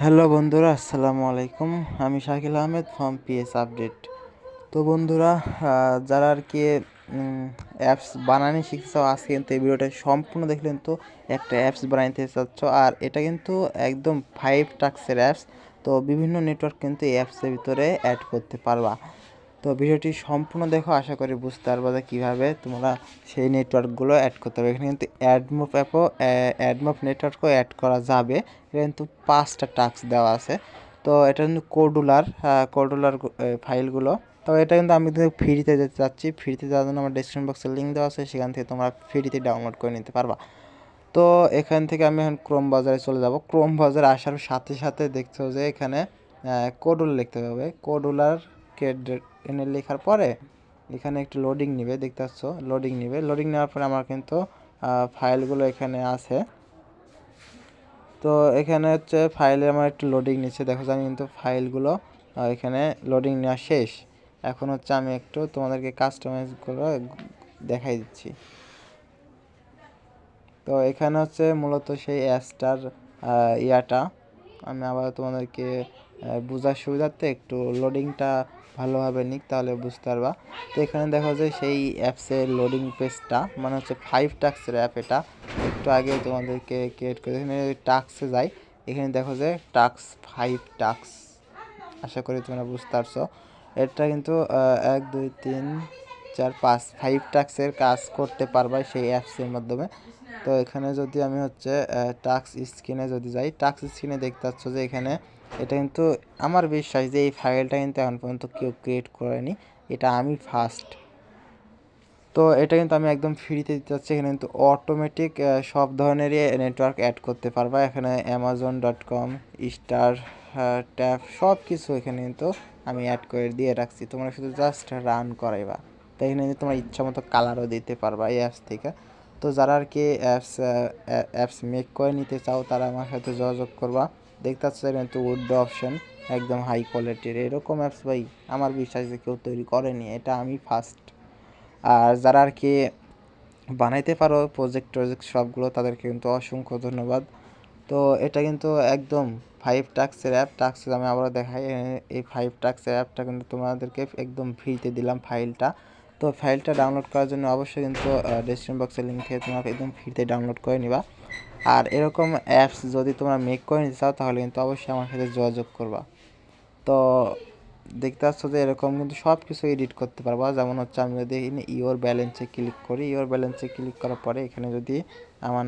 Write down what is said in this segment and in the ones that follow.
Hello বন্ধুরা, আসসালামু আলাইকুম। আমি Shakil Ahmed from PS update. তো বন্ধুরা, যারা আর কি অ্যাপস বানানো শিখতে চাও, আজকে কিন্তু এই ভিডিওটা সম্পূর্ণ দেখলেন তো একটা অ্যাপস বানাইতে চাচ্ছ, আর এটা কিন্তু একদম 5 টাস্কের অ্যাপস। তো বিভিন্ন নেটওয়ার্ক কিন্তু এই অ্যাপসের ভিতরে অ্যাড করতে পারবা। তো ভিডিওটি সম্পূর্ণ দেখো, আশা করি বুঝতে পারবা যে কীভাবে তোমরা সেই নেটওয়ার্কগুলো অ্যাড করতে হবে। এখানে কিন্তু অ্যাডমোভ নেটওয়ার্কও অ্যাড করা যাবে। এটা কিন্তু 5টা টাস্ক দেওয়া আছে। তো এটা কিন্তু কোডুলার ফাইলগুলো। তো এটা কিন্তু আমি কিন্তু ফ্রিতে যেতে চাচ্ছি। ফ্রিতে যাওয়ার জন্য আমার ডেসক্রিপশন বক্সে লিঙ্ক দেওয়া আছে, সেখান থেকে তোমরা ফ্রিতে ডাউনলোড করে নিতে পারবা। তো এখান থেকে আমি এখন ক্রোম বাজারে চলে যাব। ক্রোম বাজারে আসার সাথে সাথে দেখছো যে এখানে কোডুলার লিখতে হবে। কোডুলার এনে লেখার পরে এখানে একটু লোডিং নেবে, দেখতে পাচ্ছ লোডিং নেবে। লোডিং নেওয়ার পরে আমার কিন্তু ফাইলগুলো এখানে আছে। তো এখানে হচ্ছে ফাইলে আমার একটু লোডিং নিচ্ছে, দেখো যে আমি কিন্তু ফাইলগুলো এখানে লোডিং নেওয়া শেষ। এখন হচ্ছে আমি একটু তোমাদেরকে কাস্টমাইজগুলো দেখাই দিচ্ছি। তো এখানে হচ্ছে মূলত সেই অ্যাপসটার ইয়াটা আমি আবার তোমাদেরকে বোঝার সুবিধার্থে একটু লোডিংটা ভালোভাবে নিক, তাহলে বুঝতে পারবা। তো এখানে দেখো যে সেই অ্যাপসের লোডিং পেজটা মানে হচ্ছে 5 টাস্কের অ্যাপ। এটা একটু আগে তোমাদেরকে ক্রিয়েট করে এখানে টাস্কে যাই। এখানে দেখো যে টাস্ক 5 টাস্ক, আশা করি তোমরা বুঝতে পারছো। এটা কিন্তু 1 2 3 4 5 টাস্কের কাজ করতে পারবা সেই অ্যাপসের মাধ্যমে। তো এখানে যদি আমি হচ্ছে টাস্ক স্ক্রিনে যদি যাই, টাস্ক স্ক্রিনে দেখতে পাচ্ছ যে এখানে এটা কিন্তু আমার বিশ্বাস যে এই ফাইলটা কিন্তু এখন পর্যন্ত কেউ ক্রিয়েট করেনি, এটা আমি ফার্স্ট। তো এটা কিন্তু আমি একদম ফ্রিতে দিতে চাচ্ছি। এখানে কিন্তু অটোমেটিক সব ধরনেরই নেটওয়ার্ক অ্যাড করতে পারবা। এখানে amazon.com, স্টার, ট্যাপ সব কিছু এখানে কিন্তু আমি অ্যাড করে দিয়ে রাখছি, তোমরা শুধু জাস্ট রান করাইবা। তো এখানে কিন্তু তোমার ইচ্ছা মতো কালারও দিতে পারবা এই অ্যাপস থেকে। তো যারা আর কি অ্যাপস মেক করে নিতে চাও, তারা আমার সাথে যোগাযোগ করবা। দেখতে পাচ্ছ কিন্তু উড অপশন একদম হাই কোয়ালিটির, এরকম অ্যাপস ভাই আমার বিশ্বাস যে কেউ তৈরি করেনি, এটা আমি ফার্স্ট। আর যারা আর কি বানাইতে পারো প্রজেক্ট সবগুলো, তাদেরকে কিন্তু অসংখ্য ধন্যবাদ। তো এটা কিন্তু একদম 5 টাস্কের অ্যাপ। টাস্ক আমি আবারও দেখাই, এই 5 টাস্কের অ্যাপটা কিন্তু তোমাদেরকে একদম ফ্রিতে দিলাম ফাইলটা। তো ফাইলটা ডাউনলোড করার জন্য অবশ্যই কিন্তু ডেসক্রিপশন বক্সের লিঙ্ক থেকে তোমরা একদম ফ্রিতে ডাউনলোড করে নিবা। আর এরকম অ্যাপস যদি তোমরা মেক করে নিতে চাও, তাহলে কিন্তু অবশ্যই আমার সাথে যোগাযোগ করবা। তো দেখতে পাচ্ছ যে এরকম কিন্তু সব কিছু এডিট করতে পারবা। যেমন হচ্ছে আমি যদি ইওর ব্যালেন্সে ক্লিক করি, ইওর ব্যালেন্সে ক্লিক করার পরে এখানে যদি আমার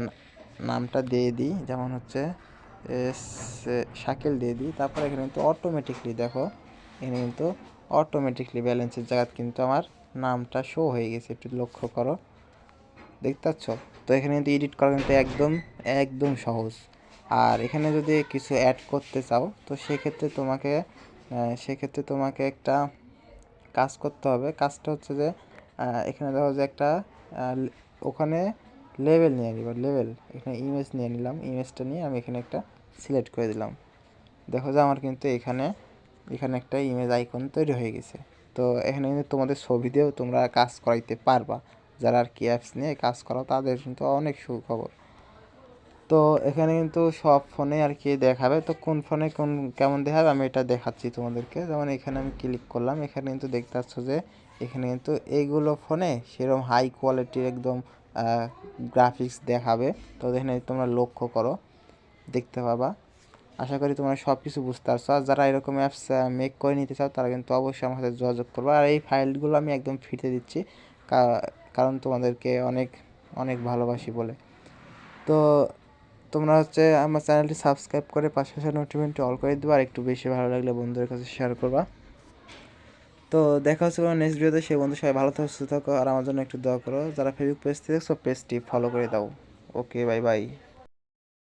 নামটা দিয়ে দিই, যেমন হচ্ছে শাকিল দিয়ে দিই, তারপরে এখানে কিন্তু অটোমেটিকলি দেখো এখানে কিন্তু অটোমেটিকলি ব্যালেন্সের জায়গায় কিন্তু আমার নামটা শো হয়ে গেছে, একটু লক্ষ্য করো, দেখতে পাচ্ছ। তো এখানে কিন্তু এডিট করা কিন্তু একদম একদম সহজ। আর এখানে যদি কিছু অ্যাড করতে চাও, তো সেক্ষেত্রে তোমাকে একটা কাজ করতে হবে। কাজটা হচ্ছে যে এখানে দেখো যে একটা ওখানে লেভেল নিয়ে নিবা, লেভেল এখানে ইমেজ নিয়ে নিলাম, ইমেজটা নিয়ে আমি এখানে একটা সিলেক্ট করে দিলাম। দেখো যে আমার কিন্তু এখানে একটা ইমেজ আইকন তৈরি হয়ে গেছে। তো এখানে কিন্তু তোমাদের ছবি দিয়েও তোমরা কাজ করাইতে পারবা। যারা আর কি অ্যাপস নিয়ে কাজ করো, তাদের কিন্তু অনেক সুখবর। তো এখানে কিন্তু সব ফোনে আর কি দেখাবে, তো কোন ফোনে কেমন দেখাবে আমি এটা দেখাচ্ছি তোমাদেরকে। যেমন এখানে আমি ক্লিক করলাম, এখানে কিন্তু দেখতে পাচ্ছ যে এখানে কিন্তু এইগুলো ফোনে সেরকম হাই কোয়ালিটির একদম গ্রাফিক্স দেখাবে। তো এখানে তোমরা লক্ষ্য করো, দেখতে পাবা। আশা করি তোমরা সব কিছু বুঝতে পারছো। আর যারা এরকম অ্যাপস মেক করে নিতে চাও, তারা কিন্তু অবশ্যই আমার সাথে যোগাযোগ করবে। আর এই ফাইলগুলো আমি একদম ফ্রিতে দিচ্ছি, কারণ তোমাদেরকে অনেক অনেক ভালোবাসি বলে। তো তোমরা হচ্ছে আমার চ্যানেলটি সাবস্ক্রাইব করে পাশে আসা নোটিফিকেশনটি অল করে দেবো। আর একটু বেশি ভালো লাগলে বন্ধুদের কাছে শেয়ার করবা। তো দেখা হচ্ছে কোনো নেক্সট ভিডিওতে। সেই বন্ধু সবাই ভালো থাকো, সুস্থ থাকো, আর আমার জন্য একটু দোয়া করো। যারা ফেসবুক পেজ থেকে দেখছো, পেজটি ফলো করে দাও। ওকে, বাই বাই।